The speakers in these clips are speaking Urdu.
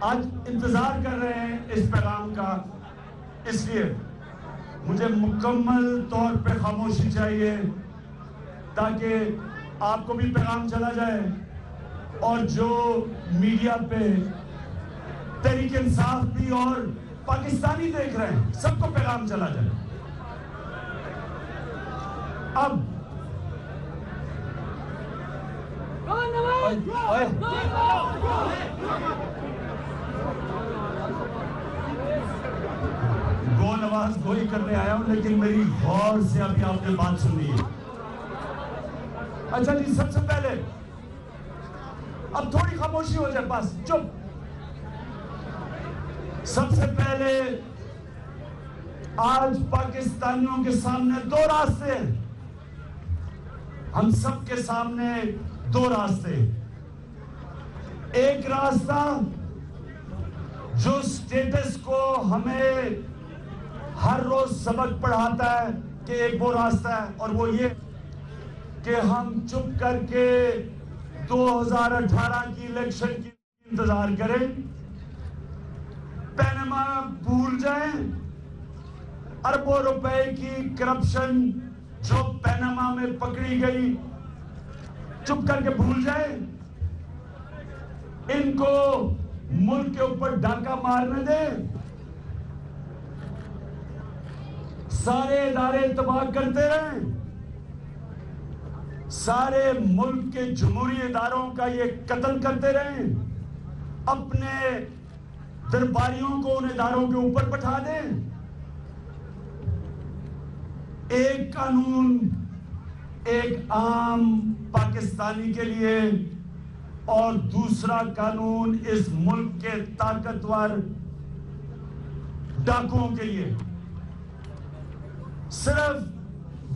آج انتظار کر رہے ہیں اس پیغام کا، اس لیے مجھے مکمل طور پہ خاموشی چاہیے تاکہ آپ کو بھی پیغام چلا جائے اور جو میڈیا پہ تحریک انصاف بھی اور پاکستانی دیکھ رہے ہیں سب کو پیغام چلا جائے۔ اب گو نواز گوئی کرنے آیا ہوں، لیکن میری غور سے ابھی آپ نے بات سنی ہے۔ اچھا جی، سب سے پہلے اب تھوڑی خاموشی ہو جائے، بس چپ۔ سب سے پہلے آج پاکستانیوں کے سامنے دو راستے ہیں، ہم سب کے سامنے دو راستے۔ ایک راستہ جو سٹیٹس کو ہمیں ہر روز سبق پڑھاتا ہے کہ ایک وہ راستہ ہے، اور وہ یہ کہ ہم چپ کر کے 2018 کی الیکشن کی انتظار کریں، پینما بھول جائیں، اربوں روپے کی کرپشن جو پینما میں پکڑی گئی چپ کر کے بھول جائیں، ان کو ملک کے اوپر ڈاکہ مارنے دیں، سارے ادارے تباہ کرتے رہیں، سارے ملک کے جمہوری اداروں کا یہ قتل کرتے رہیں، اپنے درباریوں کو ان اداروں کے اوپر بٹھا دیں۔ ایک قانون ایک عام پاکستانی کے لیے اور دوسرا قانون اس ملک کے طاقتور ڈاکوؤں کے لیے۔ صرف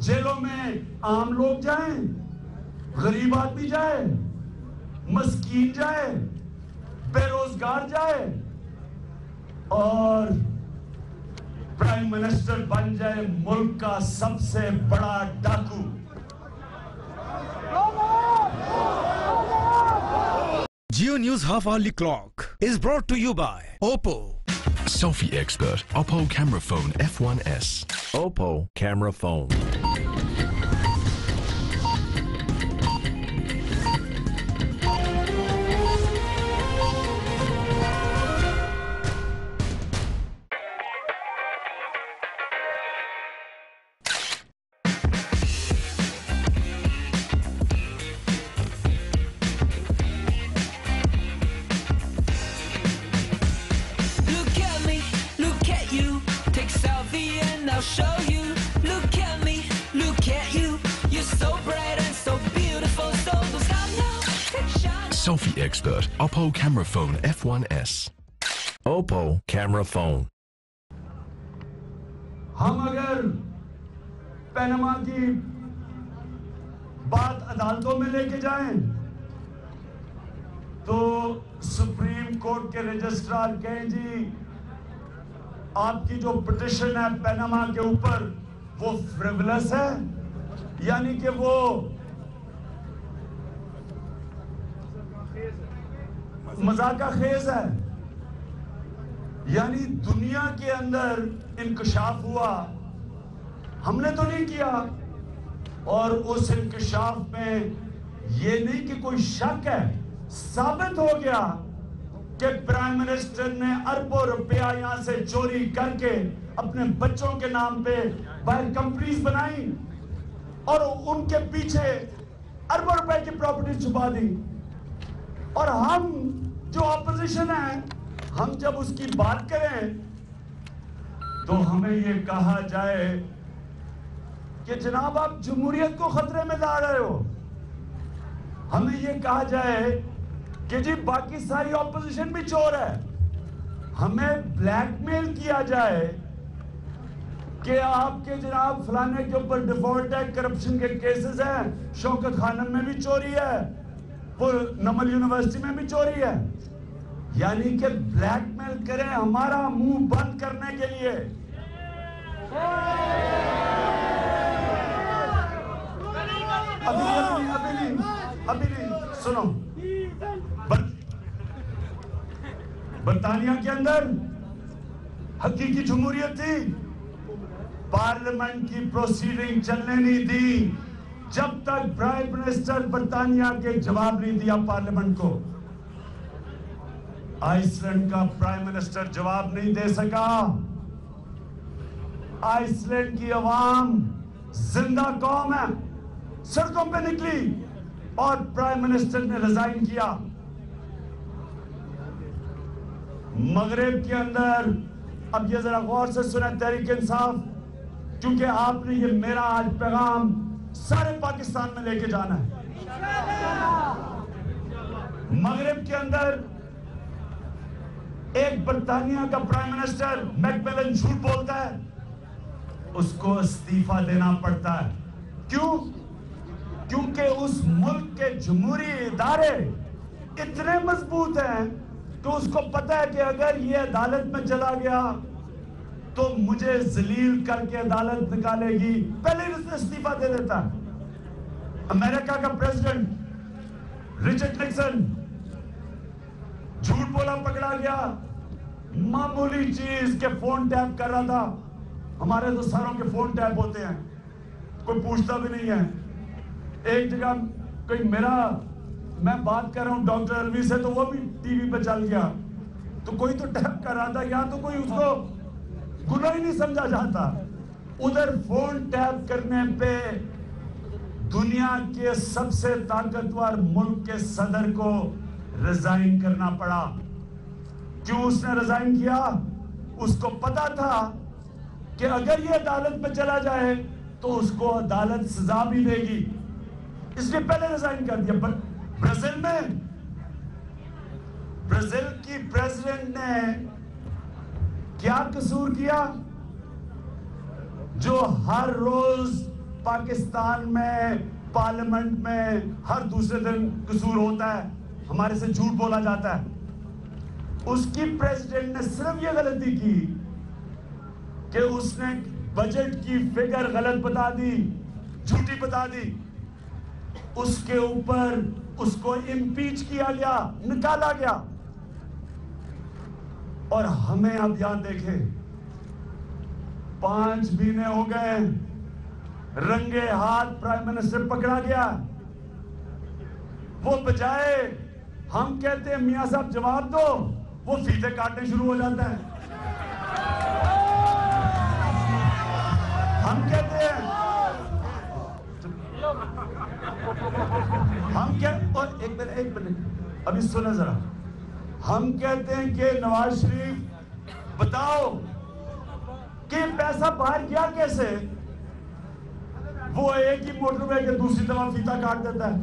جیلوں میں عام لوگ جائیں، غریب آدمی جائے، مسکین جائے، بے روزگار جائے اور پرائم منسٹر بن جائے ملک کا سب سے بڑا ڈاکو۔ Geo News Half Hourly Clock is brought to you by Oppo. Selfie expert, Oppo camera phone F1S. Oppo camera phone. Show you, look at me, look at you. You're so bright and so beautiful, so come now, take a shot. Selfie expert, Oppo camera phone F1S. Oppo camera phone. ہم اگر پینما کی بات عدالتوں میں لے کے جائیں تو سپریم کورٹ کے رجسٹرار کہیں جی آپ کی جو پٹیشن ہے پینما کے اوپر وہ فریولس ہے، یعنی کہ وہ مذاق خیز ہے، یعنی دنیا کے اندر انکشاف ہوا، ہم نے تو نہیں کیا، اور اس انکشاف میں یہ نہیں کہ کوئی شک ہے، ثابت ہو گیا کہ پرائم منسٹر نے اربوں روپیہ یہاں سے چوری کر کے اپنے بچوں کے نام پہ باہر کمپنیز بنائی اور ان کے پیچھے اربوں روپے کی پراپرٹی چھپا دی، اور ہم جو اپوزیشن ہے ہم جب اس کی بات کریں تو ہمیں یہ کہا جائے کہ جناب آپ جمہوریت کو خطرے میں لا رہے ہو، ہمیں یہ کہا جائے کہ جی باقی ساری اپوزیشن بھی چور ہے، ہمیں بلیک میل کیا جائے کہ آپ کے جناب فلانے کے اوپر ڈیفالٹ ہے، کرپشن کے کیسز ہیں، شوکت خانم میں بھی چوری ہے، نمل یونیورسٹی میں بھی چوری ہے، یعنی کہ بلیک میل کریں ہمارا منہ بند کرنے کے لیے۔ ابھی نہیں سنو، برطانیہ کے اندر حقیقی جمہوریت تھی, پارلیمنٹ کی پروسیڈنگ چلنے نہیں دی جب تک پرائم منسٹر برطانیہ کے جواب نہیں دیا پارلیمنٹ کو. آئس لینڈ کا پرائم منسٹر جواب نہیں دے سکا. آئس لینڈ کی عوام زندہ قوم ہے, سڑکوں پہ نکلی اور پرائم منسٹر نے ریزائن کیا. مغرب کے اندر, اب یہ ذرا غور سے سنیں تحریک انصاف, کیونکہ آپ نے یہ میرا آج پیغام سارے پاکستان میں لے کے جانا ہے. مغرب کے اندر ایک برطانیہ کا پرائم منسٹر میکملن جھوٹ بولتا ہے, اس کو استعفا دینا پڑتا ہے. کیوں؟ کیونکہ اس ملک کے جمہوری ادارے اتنے مضبوط ہیں کہ اس کو پتا ہے کہ اگر یہ عدالت میں چلا گیا تو مجھے ذلیل کر کے عدالت نکالے گی, پہلے ہی اس نے استعفا دے دیتا ہے. امریکہ کا پریزیڈنٹ رچرڈ نکسن جھوٹ بولا, پکڑا گیا, معمولی چیز کے فون ٹیپ کر رہا تھا. ہمارے تو ساروں کے فون ٹیپ ہوتے ہیں, کوئی پوچھتا بھی نہیں ہے. ایک جگہ کوئی میں بات کر رہا ہوں ڈاکٹر الوی سے, تو وہ بھی ٹی وی پہ چل گیا, تو کوئی تو ٹیپ کر رہا تھا, یا تو کوئی اس کو گناہ ہی نہیں سمجھا جاتا. ادھر فون ٹیپ کرنے پہ دنیا کے سب سے طاقتور ملک کے صدر کو ریزائن کرنا پڑا. کیوں اس نے ریزائن کیا؟ اس کو پتا تھا کہ اگر یہ عدالت میں چلا جائے تو اس کو عدالت سزا بھی دے گی, اس لیے پہلے ریزائن کر دیا. برازیل میں برازیل کی پریزیڈنٹ نے کیا قصور کیا جو ہر روز پاکستان میں پارلیمنٹ میں ہر دوسرے دن قصور ہوتا ہے, ہمارے سے جھوٹ بولا جاتا ہے. اس کی پریزیڈنٹ نے صرف یہ غلطی کی کہ اس نے بجٹ کی فگر غلط بتا دی, جھوٹی بتا دی. اس کے اوپر اس کو امپیچ کیا گیا, نکالا گیا. اور ہمیں اب یاد دیکھیں, 5 مہینے ہو گئے, رنگے ہاتھ پرائم منسٹر پکڑا گیا. وہ بجائے ہم کہتے ہیں میاں صاحب جواب دو, وہ فیتے کاٹنے شروع ہو جاتا ہے. ہم کہتے ہیں اور ایک منٹ ابھی سنیں ذرا, ہم کہتے ہیں کہ نواز شریف بتاؤ کہ پیسہ باہر گیا کیسے, وہ ایک ہی موٹر وے کے دوسری طرف فیتا کاٹ دیتا ہے.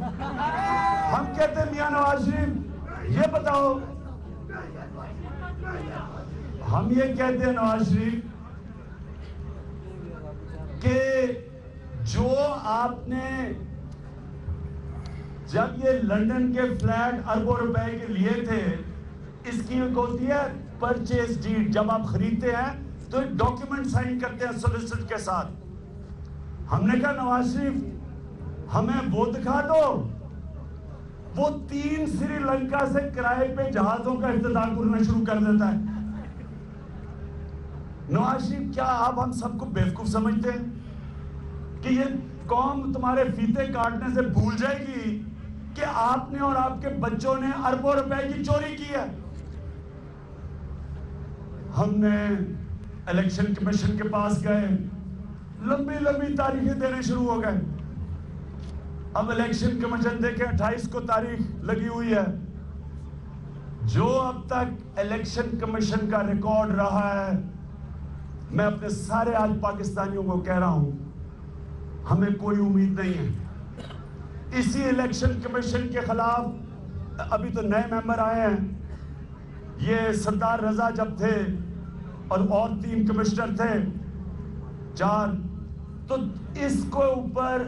ہم کہتے ہیں میاں نواز شریف یہ بتاؤ, ہم یہ کہتے ہیں نواز شریف کہ جو آپ نے جب یہ لنڈن کے فلیٹ اربوں روپے کے لیے تھے, اس کی ایک ہوتی ہے پرچیز ڈیڈ, جب آپ خریدتے ہیں تو ایک ڈاکیومنٹ سائن کرتے ہیں سولیسیٹر کے ساتھ. ہم نے کہا نواز شریف ہمیں وہ دکھا دو, وہ 3 سری لنکا سے کرائے پہ جہازوں کا افتتاح کرنا شروع کر دیتا ہے. نواز شریف کیا آپ ہم سب کو بیوقوف سمجھتے ہیں کہ یہ قوم تمہارے فیتے کاٹنے سے بھول جائے گی کہ آپ نے اور آپ کے بچوں نے اربوں روپے کی چوری کی ہے؟ ہم نے الیکشن کمیشن کے پاس گئے, لمبی تاریخیں دینے شروع ہو گئے. اب الیکشن کمیشن دیکھیں 28 کو تاریخ لگی ہوئی ہے. جو اب تک الیکشن کمیشن کا ریکارڈ رہا ہے, میں اپنے سارے آج پاکستانیوں کو کہہ رہا ہوں, ہمیں کوئی امید نہیں ہے. اسی الیکشن کمیشن کے خلاف ابھی تو نئے ممبر آئے ہیں, یہ سردار رضا جب تھے اور 3 کمشنر تھے 4, تو اس کو اوپر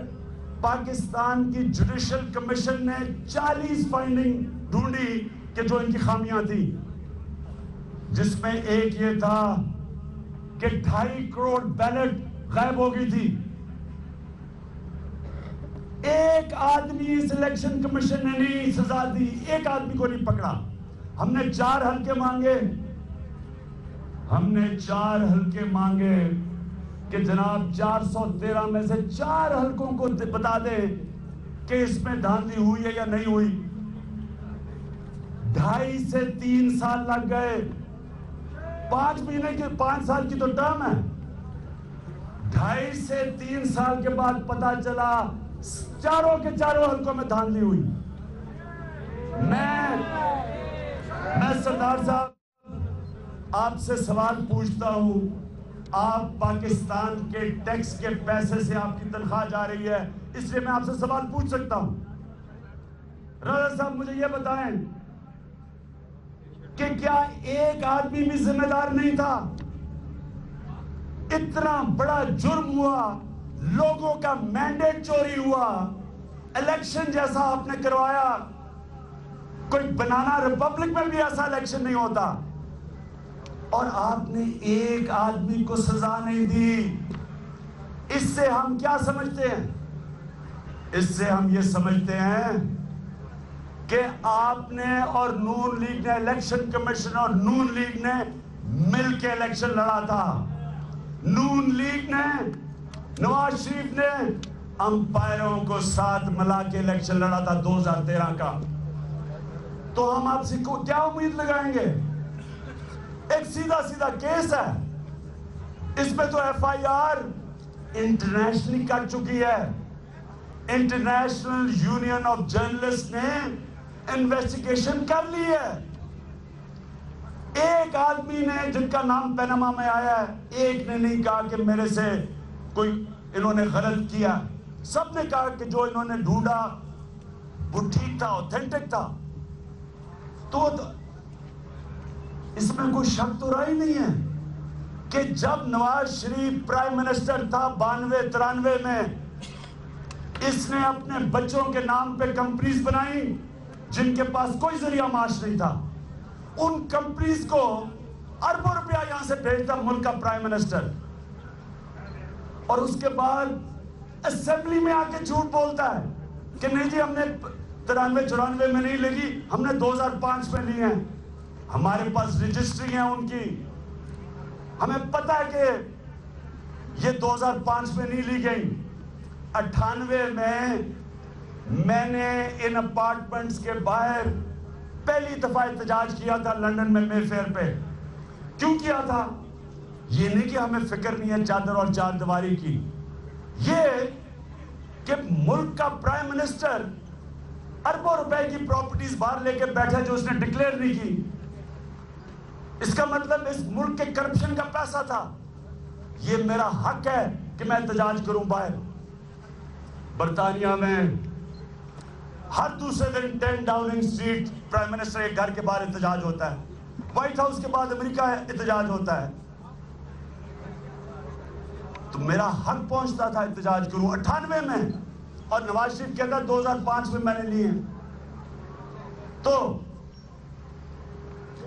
پاکستان کی جوڈیشل کمیشن نے 40 فائنڈنگ ڈھونڈی کہ جو ان کی خامیاں تھی, جس میں ایک یہ تھا کہ 2.5 کروڑ بیلٹ غائب ہو گئی تھی. ایک آدمی اس الیکشن کمیشن نے نہیں سزا دی, ایک آدمی کو نہیں پکڑا. ہم نے 4 ہلکے مانگے. ہم نے 4 ہلکے مانگے کہ جناب 413 میں سے 4 ہلکوں کو بتا دے کہ اس میں دھاندلی ہوئی ہے یا نہیں ہوئی. 2.5 سے 3 سال لگ گئے. 5 مہینے کی 5 سال کی تو ٹرم ہے. 2.5 سے 3 سال کے بعد پتا چلا چاروں کے چاروں حلقوں میں دھاندلی ہوئی. میں سردار صاحب آپ سے سوال پوچھتا ہوں. آپ پاکستان کے ٹیکس کے پیسے سے آپ کی تنخواہ جا رہی ہے, اس لیے میں آپ سے سوال پوچھ سکتا ہوں. رضا صاحب مجھے یہ بتائیں کہ کیا ایک آدمی بھی ذمہ دار نہیں تھا؟ اتنا بڑا جرم ہوا, لوگوں کا مینڈیٹ چوری ہوا, الیکشن جیسا آپ نے کروایا. کوئی بنانا ریپبلک میں بھی ایسا الیکشن نہیں ہوتا, اور آپ نے ایک آدمی کو سزا نہیں دی. اس سے ہم کیا سمجھتے ہیں؟ اس سے ہم یہ سمجھتے ہیں کہ آپ نے اور نون لیگ نے, الیکشن کمیشن اور نون لیگ نے مل کے الیکشن لڑا تھا. نون لیگ نے, نواز شریف نے امپائروں کو ساتھ ملا کے الیکشن لڑا تھا 2013 کا. تو ہم آپ سے کیا امید لگائیں گے؟ ایک سیدھا کیس ہے, اس پہ تو ایف آئی آر انٹرنیشنلی کٹ چکی ہے. انٹرنیشنل یونین آف جرنلسٹ نے انویسٹیگیشن کر لی ہے. ایک آدمی نے, جن کا نام پیناما میں آیا ہے, ایک نے نہیں کہا کہ میرے سے کوئی انہوں نے غلط کیا. سب نے کہا کہ جو انہوں نے ڈھونڈا وہ ٹھیک تھا, اوتھینٹک تھا. تو اس میں کوئی شک تو رہا ہی نہیں ہے کہ جب نواز شریف پرائم منسٹر تھا 92-93 میں, اس نے اپنے بچوں کے نام پہ کمپنیز بنائی جن کے پاس کوئی ذریعہ معاش نہیں تھا. ان کمپنیز کو اربوں روپیہ یہاں سے بھیجتا ملک کا پرائم منسٹر, اور اس کے بعد اسمبلی میں آ کے جھوٹ بولتا ہے کہ نہیں جی ہم نے 93-94 میں نہیں لگی, ہم نے 2005 میں لی ہیں. ہمارے پاس رجسٹری ہیں ان کی, ہمیں پتہ ہے کہ یہ 2005 میں نہیں لی گئی. 98 میں نے ان اپارٹمنٹس کے باہر پہلی دفعہ احتجاج کیا تھا لنڈن میں مے فیئر پہ. کیوں کیا تھا؟ یہ نہیں کہ ہمیں فکر نہیں ہے چادر اور چار دیواری کی, یہ کہ ملک کا پرائم منسٹر اربوں روپے کی پراپرٹیز باہر لے کے بیٹھا جو اس نے ڈکلیئر نہیں کی. اس کا مطلب اس ملک کے کرپشن کا پیسہ تھا. یہ میرا حق ہے کہ میں احتجاج کروں باہر. برطانیہ میں ہر دوسرے دن 10 ڈاؤننگ سٹریٹ پرائم منسٹر کے گھر کے باہر احتجاج ہوتا ہے. وائٹ ہاؤس کے بعد امریکہ احتجاج ہوتا ہے. تو میرا حق پہنچتا تھا احتجاج کروں 98 میں, اور نواز شریف کہتا 2005 میں نے لی ہیں. تو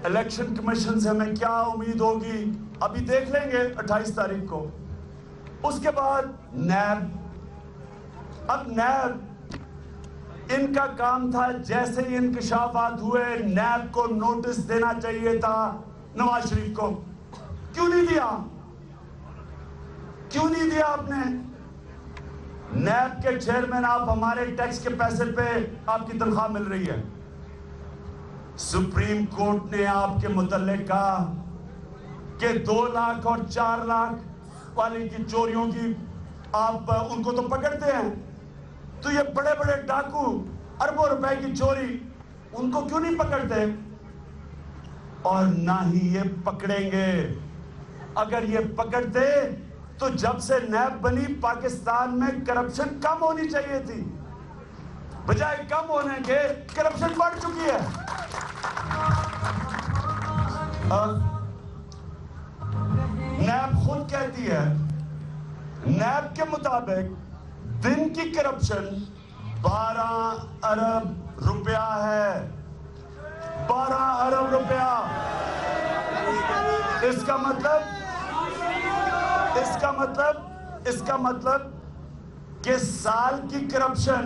الیکشن کمیشن سے ہمیں کیا امید ہوگی ابھی دیکھ لیں گے 28 تاریخ کو. اس کے بعد نیب. اب نیب, ان کا کام تھا جیسے ہی انکشافات ہوئے نیب کو نوٹس دینا چاہیے تھا نواز شریف کو. کیوں نہیں دیا؟ کیوں نہیں دیا آپ نے؟ نیب کے چیئرمین, آپ ہمارے ٹیکس کے پیسے پہ آپ کی تنخواہ مل رہی ہے. سپریم کورٹ نے آپ کے متعلق کہا کہ 2 لاکھ اور 4 لاکھ والی کی چوریوں کی آپ ان کو تو پکڑتے ہیں, تو یہ بڑے بڑے ڈاکو اربوں روپے کی چوری ان کو کیوں نہیں پکڑتے؟ اور نہ ہی یہ پکڑیں گے. اگر یہ پکڑتے تو جب سے نیب بنی پاکستان میں کرپشن کم ہونی چاہیے تھی, بجائے کم ہونے کے کرپشن بڑھ چکی ہے. نیب خود کہتی ہے, نیب کے مطابق دن کی کرپشن 12 ارب روپیہ ہے. 12 ارب روپیہ. اس کا مطلب کہ سال کی کرپشن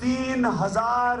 3,500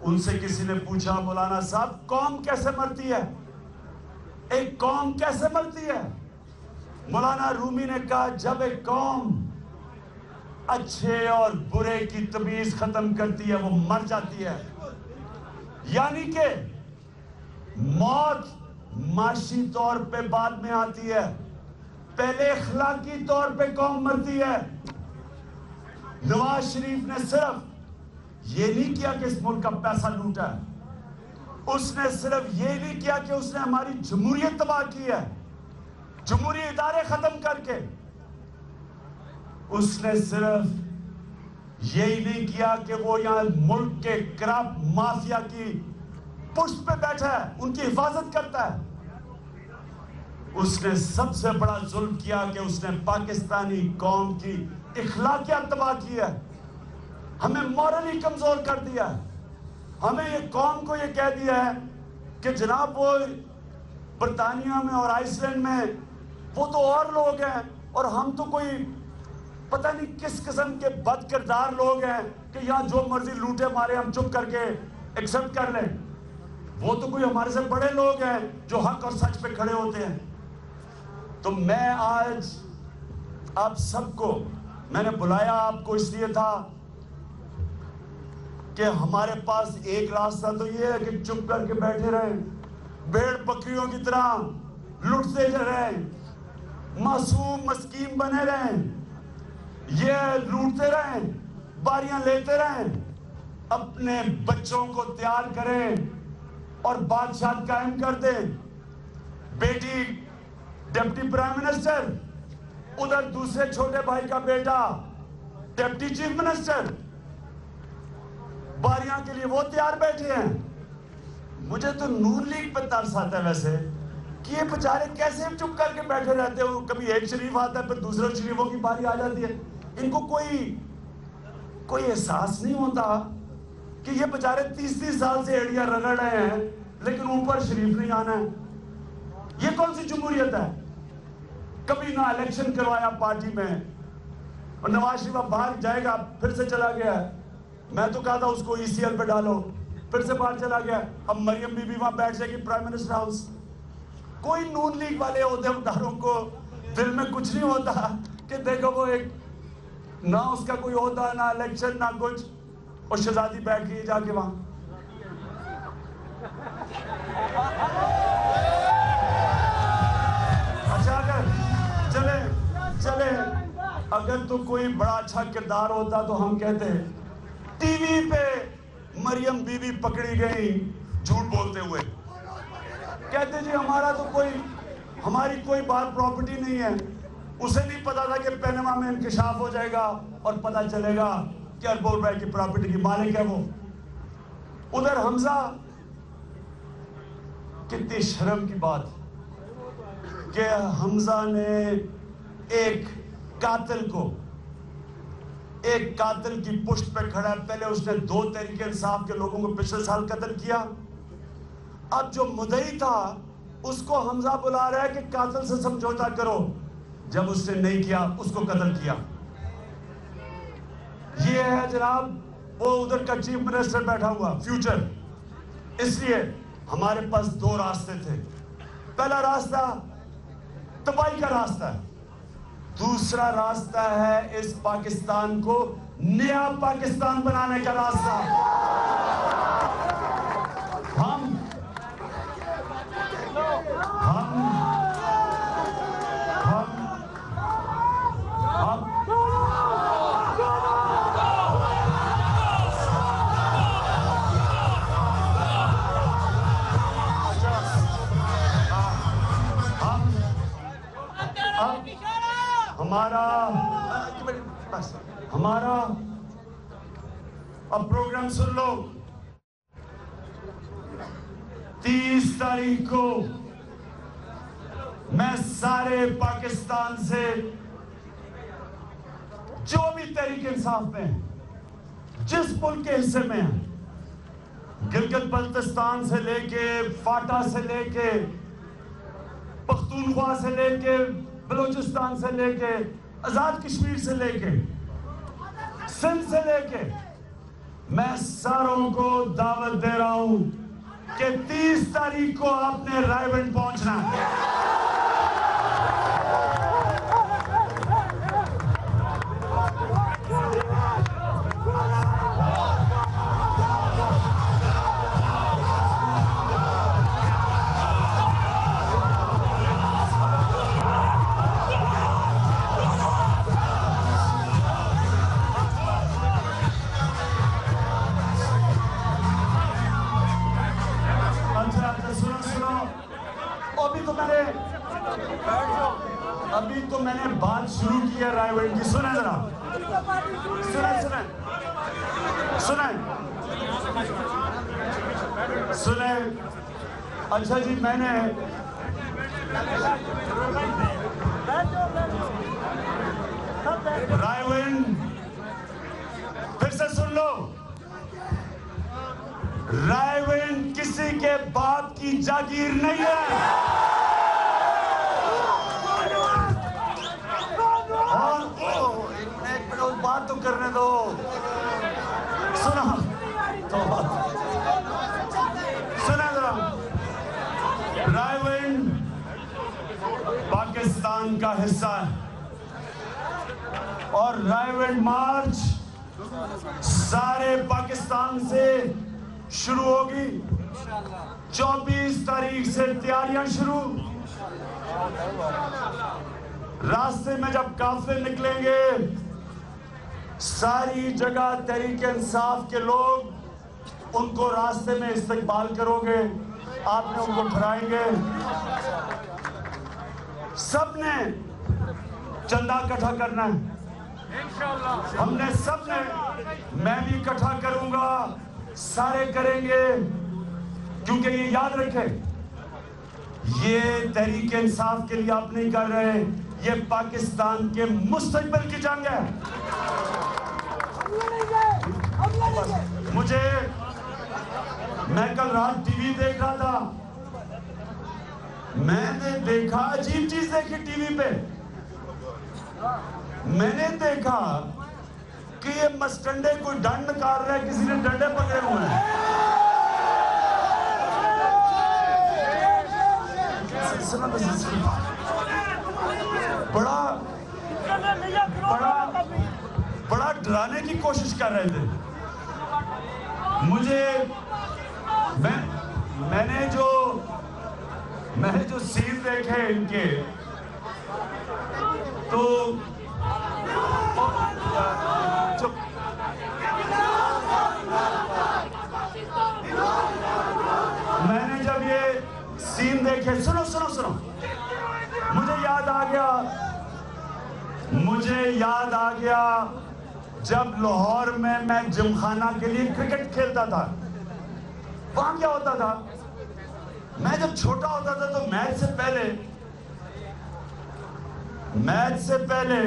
ان سے کسی نے پوچھا مولانا صاحب قوم کیسے مرتی ہے, ایک قوم کیسے مرتی ہے؟ مولانا رومی نے کہا جب ایک قوم اچھے اور برے کی تمیز ختم کرتی ہے وہ مر جاتی ہے. یعنی کہ موت معاشی طور پہ بعد میں آتی ہے, پہلے اخلاقی طور پہ قوم مرتی ہے. نواز شریف نے صرف یہ نہیں کیا کہ اس ملک کا پیسہ لوٹا ہے, اس نے صرف یہ نہیں کیا کہ اس نے ہماری جمہوریت تباہ کی ہے, جمہوری ادارے ختم کر کے. اس نے صرف یہی نہیں کیا کہ وہ یہاں ملک کے کرپٹ مافیا کی پشت پہ بیٹھا ہے, ان کی حفاظت کرتا ہے. اس نے سب سے بڑا ظلم کیا کہ اس نے پاکستانی قوم کی اخلاقیات تباہ کی ہے, ہمیں مورلی کمزور کر دیا ہے. ہمیں یہ قوم کو یہ کہہ دیا ہے کہ جناب وہ برطانیہ میں اور آئس لینڈ میں وہ تو اور لوگ ہیں اور ہم تو کوئی پتہ نہیں کس قسم کے بد کردار لوگ ہیں کہ یہاں جو مرضی لوٹے مارے ہم چپ کر کے ایکسپٹ کر لیں. وہ تو کوئی ہمارے سے بڑے لوگ ہیں جو حق اور سچ پہ کھڑے ہوتے ہیں. تو میں آج آپ سب کو میں نے بلایا آپ کو اس لیے تھا کہ ہمارے پاس ایک راستہ تو یہ ہے کہ چپ کر کے بیٹھے رہیں, بھیڑ بکریوں کی طرح لٹتے رہیں, معصوم مسکین بنے رہیں, یہ لوٹتے رہیں, باریاں لیتے رہیں, اپنے بچوں کو تیار کریں اور بادشاہ قائم کر دیں. بیٹی ڈپٹی پرائم منسٹر, ادھر دوسرے چھوٹے بھائی کا بیٹا ڈپٹی چیف منسٹر, باریاں کے لیے وہ تیار بیٹھے ہیں. مجھے تو نون لیگ پہ ترس آتا ہے ویسے کہ یہ بیچارے کیسے چپ کر کے بیٹھے رہتے ہو, کبھی ایک شریف آتا ہے پھر دوسرے شریفوں کی باری آ جاتی ہے. ان کو کوئی احساس نہیں ہوتا کہ یہ بیچارے 30 سال سے ایڑیاں رگڑ رہے ہیں لیکن اوپر شریف نہیں آنا ہے. یہ کون سی جمہوریت ہے؟ کبھی نہ الیکشن کروایا پارٹی میں, اور نواز شریف باہر جائے گا پھر سے چلا گیا ہے. میں تو کہا تھا اس کو ای سی ایل پہ ڈالو, پھر سے باہر چلا گیا. اب مریم بی بی وہاں بیٹھ جائے گی پرائم منسٹر ہاؤس. کوئی نون لیگ والے عہدیداروں کو دل میں کچھ نہیں ہوتا کہ دیکھو وہ ایک نہ اس کا کوئی عہدہ, نہ الیکشن, نہ کچھ, اور شہزادی بیٹھ گئی جا کے وہاں. اچھا چلے اگر تو کوئی بڑا اچھا کردار ہوتا تو ہم کہتے ٹی وی پہ مریم بی بی پکڑی گئی جھوٹ بولتے ہوئے, کہتے جی ہماری کوئی بات پراپرٹی نہیں ہے. اسے نہیں پتا تھا کہ پینما میں انکشاف ہو جائے گا اور پتا چلے گا کہ اربوں روپے کی پراپرٹی کی مالک ہے وہ. ادھر حمزہ, کتنی شرم کی بات کہ حمزہ نے ایک قاتل کی پشت پہ کھڑا ہے. پہلے اس نے 2 تحریک انصاف کے لوگوں کو پچھلے سال قتل کیا. اب جو مدعی تھا اس کو حمزہ بلا رہا ہے کہ قاتل سے سمجھوتا کرو, جب اس نے نہیں کیا اس کو قتل کیا. یہ ہے جناب وہ ادھر کا چیف منسٹر بیٹھا ہوا فیوچر. اس لیے ہمارے پاس 2 راستے تھے. پہلا راستہ تباہی کا راستہ ہے, دوسرا راستہ ہے اس پاکستان کو نیا پاکستان بنانے کا راستہ. ہم ہمارا اب پروگرام سن لو. 30 تاریخ کو میں سارے پاکستان سے جو بھی تحریک انصاف میں جس ملک کے حصے میں ہیں, گلگت بلتستان سے لے کے فاٹا سے لے کے پختونخوا سے لے کے بلوچستان سے لے کے آزاد کشمیر سے لے کے سندھ سے لے کے میں ساروں کو دعوت دے رہا ہوں کہ 30 تاریخ کو آپ نے رائے ونڈ پہنچنا ہے. ابھی تو میں نے بات شروع کی ہے رائے ونڈ کی. سنیں ذرا, سنیں. اچھا جی, میں نے رائے ونڈ پھر سے سن لو. رائے ونڈ کسی کے باپ کی جاگیر نہیں ہے. بات تو کرنے دو. سنا تو سنا ذرا. رائے ونڈ پاکستان کا حصہ ہے اور رائے ونڈ مارچ سارے پاکستان سے شروع ہوگی. 24 تاریخ سے تیاریاں شروع. راستے میں جب قافلے نکلیں گے ساری جگہ تحریک انصاف کے لوگ ان کو راستے میں استقبال کرو گے, آپ نے ان کو ٹھہرائیں گے. سب نے چندہ اکٹھا کرنا ہے. ہم نے سب نے, میں بھی اکٹھا کروں گا, سارے کریں گے, کیونکہ یہ یاد رکھیں یہ تحریک انصاف کے لیے آپ نہیں کر رہے, یہ پاکستان کے مستقبل کی جنگ ہے. مجھے, میں کل رات ٹی وی دیکھ رہا تھا, میں نے دیکھا عجیب چیز دیکھی ٹی وی پہ. میں نے دیکھا کہ یہ مسٹنڈے کوئی ڈنڈ نکال رہا ہے, کسی نے ڈنڈے پکڑے ہوئے ہیں. بڑا ڈرانے کی کوشش کر رہے تھے مجھے. میں نے جو سین دیکھے ان کے, تو میں نے جب یہ سین دیکھے, سنو, مجھے یاد آ گیا جب لاہور میں جم خانہ کے لیے کرکٹ کھیلتا تھا. وہاں کیا ہوتا تھا, میں جب چھوٹا ہوتا تھا تو میچ سے پہلے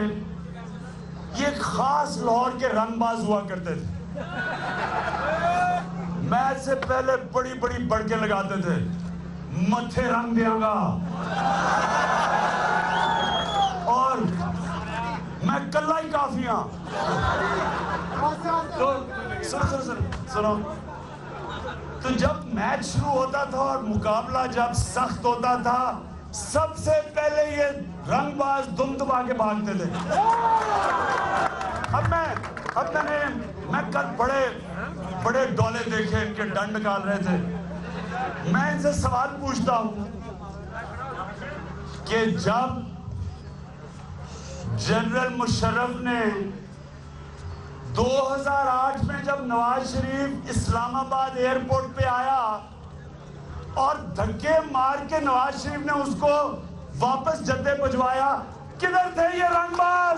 یہ خاص لاہور کے رنگ باز ہوا کرتے تھے. میچ سے پہلے بڑی بڑی بڑکیں لگاتے تھے, متھے رنگ دیاں گا, اور میں کلہ ہی کافی ہاں. تو سنو, تو جب میچ شروع ہوتا تھا اور مقابلہ جب سخت ہوتا تھا, سب سے پہلے یہ رنگ باز دم دبا کے بھاگتے تھے. اب میں کل بڑے ڈولے دیکھے ان کے ڈنڈ نکال رہے تھے. میں ان سے سوال پوچھتا ہوں کہ جب جنرل مشرف نے 2008 میں جب نواز شریف اسلام آباد ایئرپورٹ پہ آیا اور دھکے مار کے نواز شریف نے اس کو واپس جدے بھجوایا, کدھر تھے یہ رنگ باز؟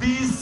20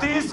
30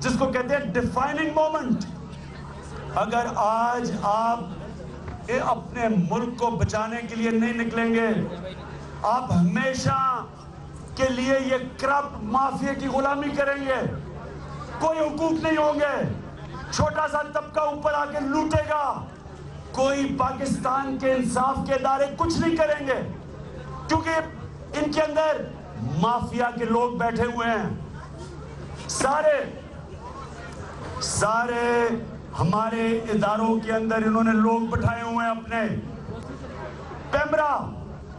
جس کو کہتے ہیں ڈیفائننگ مومنٹ. اگر آج آپ اپنے ملک کو بچانے کے لیے نہیں نکلیں گے, آپ ہمیشہ کے لیے یہ کرپٹ مافیا کی غلامی کریں گے. کوئی حقوق نہیں ہوں گے, چھوٹا سا طبقہ اوپر آ کے لوٹے گا, کوئی پاکستان کے انصاف کے ادارے کچھ نہیں کریں گے, کیونکہ ان کے اندر مافیا کے لوگ بیٹھے ہوئے ہیں. سارے ہمارے اداروں کے اندر انہوں نے لوگ بٹھائے ہوئے ہیں اپنے. پیمرا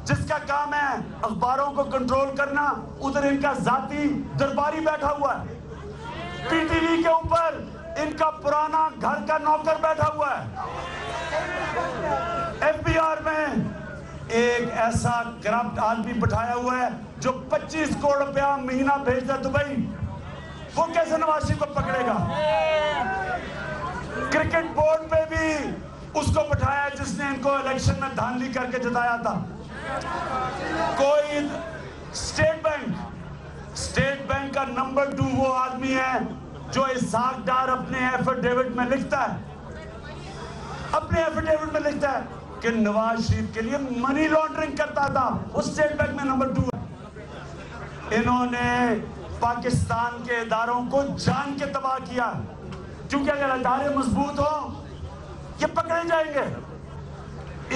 جس کا کام ہے اخباروں کو کنٹرول کرنا, ادھر ان کا ذاتی درباری بیٹھا ہوا ہے. پی ٹی وی کے اوپر ان کا پرانا گھر کا نوکر بیٹھا ہوا ہے. ایف بی آر میں ایک ایسا کرپٹ آدمی بٹھایا ہوا ہے جو 25 کروڑ روپیہ مہینہ بھیجتا ہے دبئی. وہ کیسے نواز شریف کو پکڑے گا؟ کرکٹ بورڈ پہ بھی اس کو بٹھایا جس نے ان کو الیکشن میں دھاندلی کر کے جتایا تھا. کوئی اسٹیٹ بینک کا نمبر 2 وہ آدمی ہے جو اسحاق ڈار اپنے ایفیڈیوٹ میں لکھتا ہے کہ نواز شریف کے لیے منی لانڈرنگ کرتا تھا. اس اسٹیٹ بینک میں نمبر 2 ہے. انہوں نے پاکستان کے اداروں کو جان کے تباہ کیا, کیونکہ اگر ادارے مضبوط ہوں یہ پکڑے جائیں گے.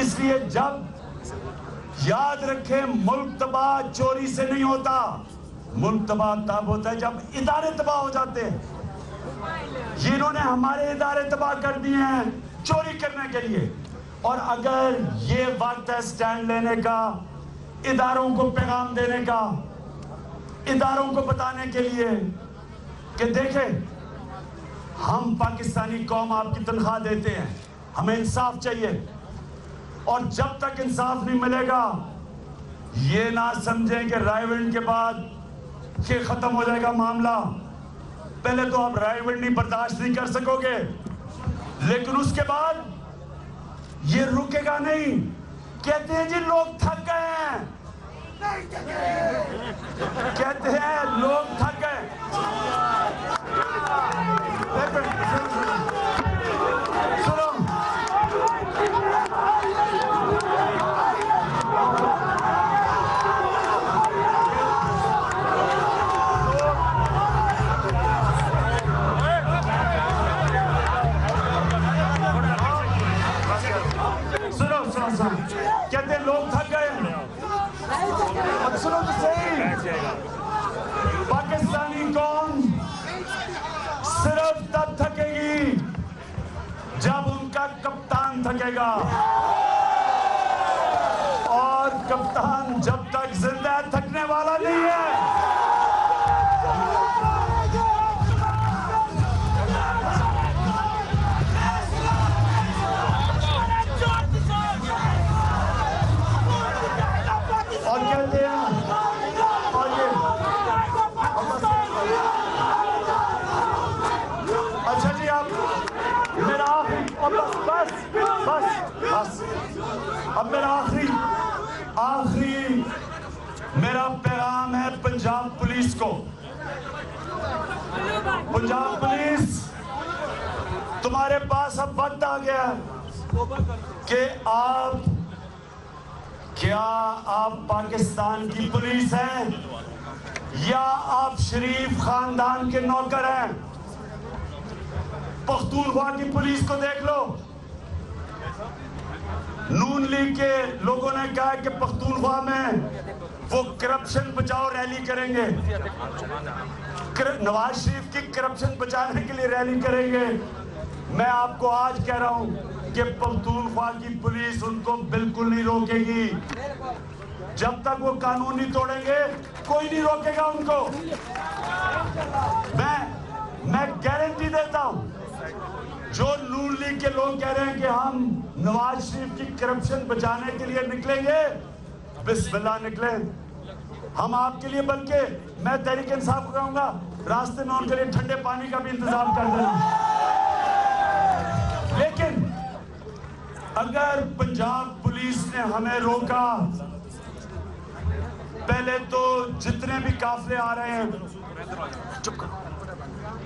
اس لیے جب یاد رکھیں, ملک تباہ چوری سے نہیں ہوتا, ملک تباہ تب ہوتا ہے جب ادارے تباہ ہو جاتے ہیں. یہ انہوں نے ہمارے ادارے تباہ کر دیے ہیں چوری کرنے کے لیے. اور اگر یہ وقت ہے سٹینڈ لینے کا, اداروں کو پیغام دینے کا, اداروں کو بتانے کے لیے کہ دیکھیں ہم پاکستانی قوم آپ کی تنخواہ دیتے ہیں, ہمیں انصاف چاہیے, اور جب تک انصاف نہیں ملے گا یہ نہ سمجھیں کہ رائے ونڈ کے بعد کہ ختم ہو جائے گا معاملہ. پہلے تو آپ رائے ونڈ برداشت نہیں کر سکو گے, لیکن اس کے بعد یہ رکے گا نہیں. کہتے ہیں جی لوگ تھک گئے ہیں, کہتے ہیں لوگ تھک گئے. سنو, کہتے ہیں لوگ تھک گئے ہیں. اب سنو تو صحیح, پاکستانی قوم صرف تب تھکے گی جب ان کا کپتان تھکے گا, اور کپتان جب تک زندہ ہے تھکنے والا نہیں ہے. اور کہتے ہیں اچھا جی, آپ میرا اب میرا آخری میرا پیغام ہے پنجاب پولیس کو. پنجاب پولیس, تمہارے پاس اب وقت آ گیا کہ کیا آپ پاکستان کی پولیس ہیں یا آپ شریف خاندان کے نوکر ہیں؟ پختونخوا کی پولیس کو دیکھ لو. نون لیگ کے لوگوں نے کہا کہ پختونخوا میں وہ کرپشن بچاؤ ریلی کریں گے, نواز شریف کی کرپشن بچانے کے لیے ریلی کریں گے. میں آپ کو آج کہہ رہا ہوں کہ پختونخوا کی پولیس ان کو بالکل نہیں روکے گی. جب تک وہ قانون نہیں توڑیں گے کوئی نہیں روکے گا ان کو. میں گارنٹی دیتا ہوں, جو نون لیگ کے لوگ کہہ رہے ہیں کہ ہم نواز شریف کی کرپشن بچانے کے لیے نکلیں گے, بسم اللہ نکلیں. ہم آپ کے لیے, بلکہ میں تحریک انصاف کو کہوں گا راستے میں ان کے لیے ٹھنڈے پانی کا بھی انتظام کر دینا. لیکن اگر پنجاب پولیس نے ہمیں روکا, پہلے تو جتنے بھی قافلے آ رہے ہیں,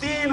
3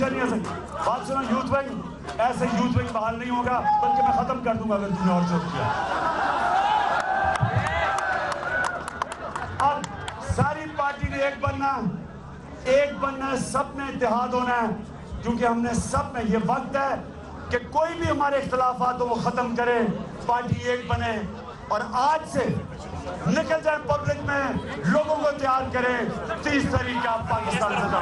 پیچھے نہیں آ سکتے. بات سنو یوتھ ونگ, ایسے یوتھ ونگ بحال نہیں ہوگا, بلکہ میں ختم کر دوں گا اگر تم نے اور شروع کیا. اب ساری پارٹی نے ایک بننا ہے, سب میں اتحاد ہونا ہے, کیونکہ ہم نے سب میں, یہ وقت ہے کہ کوئی بھی ہمارے اختلافات ہو وہ ختم کرے, پارٹی ایک بنے, اور آج سے نکل جائیں پبلک میں, لوگوں کو تیار کریں, 30 تاریخ کا پاکستان